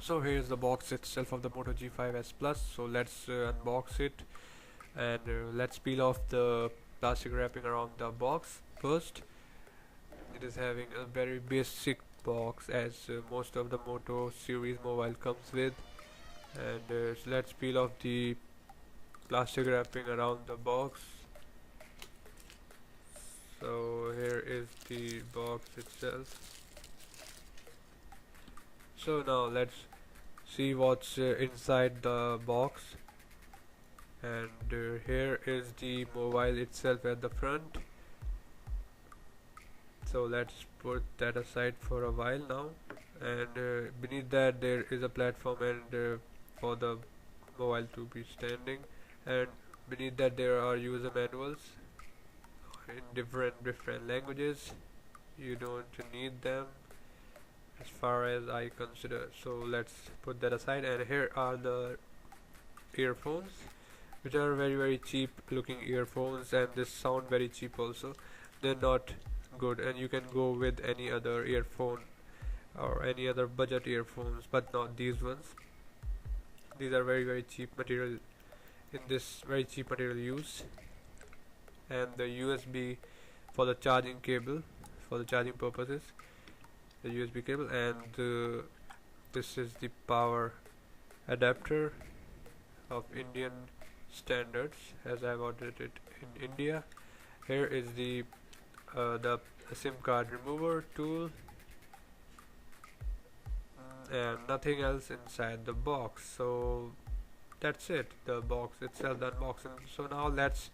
So here's the box itself of the Moto G5s Plus. So let's unbox it, and let's peel off the plastic wrapping around the box first. It is having a very basic box, as most of the Moto series mobile comes with. And so let's peel off the plastic wrapping around the box. So here is the box itself. So now let's see what's inside the box. And here is the mobile itself at the front. So let's put that aside for a while now, and beneath that there is a platform, and for the mobile to be standing, and beneath that there are user manuals in different languages. You don't need them as far as I consider, so let's put that aside. And here are the earphones, which are very cheap looking earphones, and they sound very cheap also. They're not good, and you can go with any other earphone or any other budget earphones, but not these ones. These are very cheap material, in this very cheap material use. And the USB for the charging cable, for the charging purposes, the USB cable. And this is the power adapter of Indian standards, as I've ordered it in India. Here is the SIM card remover tool, and nothing else inside the box. So that's it, the box itself, the unboxing. So now let's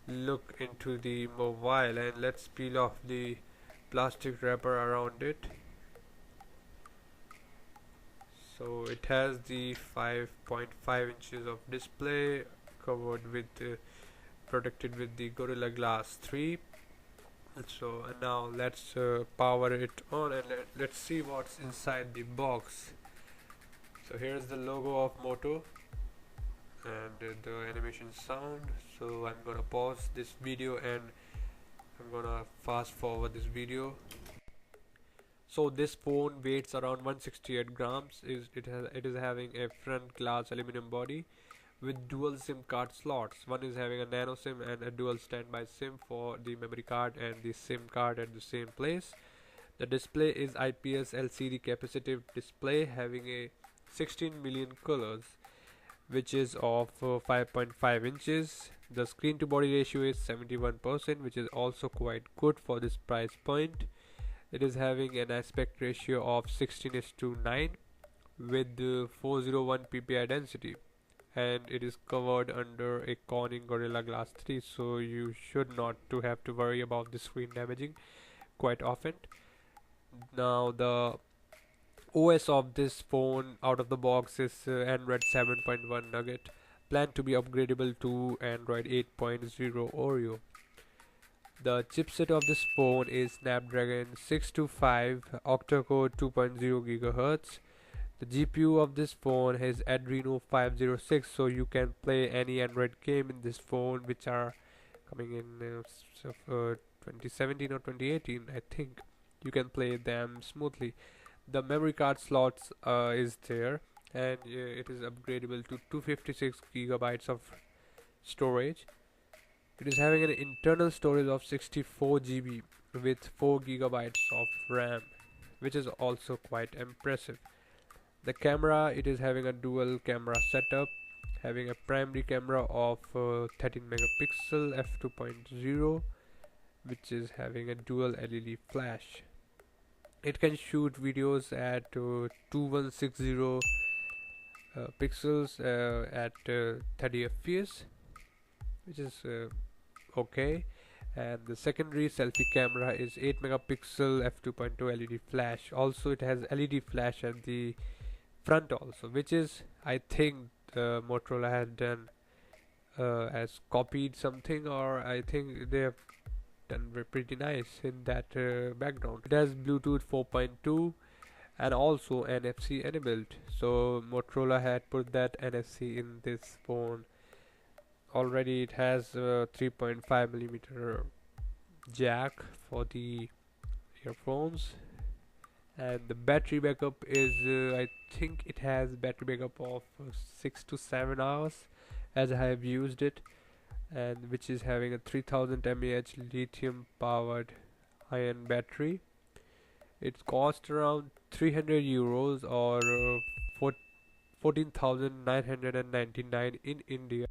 look into the mobile, and let's peel off the plastic wrapper around it. So it has the 5.5 inches of display, covered with protected with the Gorilla Glass 3. So now let's power it on, and let's see what's inside the box. So here's the logo of Moto, and the animation sound. So I'm gonna pause this video, and I'm gonna fast forward this video. So this phone weighs around 168 grams. It is having a front glass aluminum body with dual SIM card slots. One is having a nano SIM and a dual standby SIM for the memory card and the SIM card at the same place. The display is IPS LCD capacitive display having a 16 million colors, which is of 5.5 inches. The screen to body ratio is 71%, which is also quite good for this price point. It is having an aspect ratio of 16:9 with 401 ppi density, and it is covered under a Corning Gorilla Glass 3, so you should not to have to worry about the screen damaging quite often. Now the OS of this phone out of the box is Android 7.1 Nugget, planned to be upgradable to Android 8.0 Oreo. The chipset of this phone is Snapdragon 625 octa-core 2.0 GHz. The GPU of this phone is Adreno 506, so you can play any Android game in this phone, which are coming in 2017 or 2018, I think. You can play them smoothly. The memory card slots is there, and it is upgradable to 256 gigabytes of storage. It is having an internal storage of 64 GB with 4 gigabytes of RAM, which is also quite impressive. The camera, it is having a dual camera setup, having a primary camera of 13 megapixel f2.0, which is having a dual LED flash. It can shoot videos at 2160 pixels at 30 fps, which is okay. And the secondary selfie camera is 8 megapixel f2.2 LED flash. Also it has LED flash at the front also, which is, I think, Motorola has done has copied something, or I think they have done pretty nice in that background. It has Bluetooth 4.2 and also NFC enabled, so Motorola had put that NFC in this phone already. It has 3.5 millimeter jack for the earphones, and the battery backup is I think it has battery backup of 6 to 7 hours, as I have used it, and which is having a 3000 mAh lithium powered ion battery. It cost around 300 euros or 14,999 in India.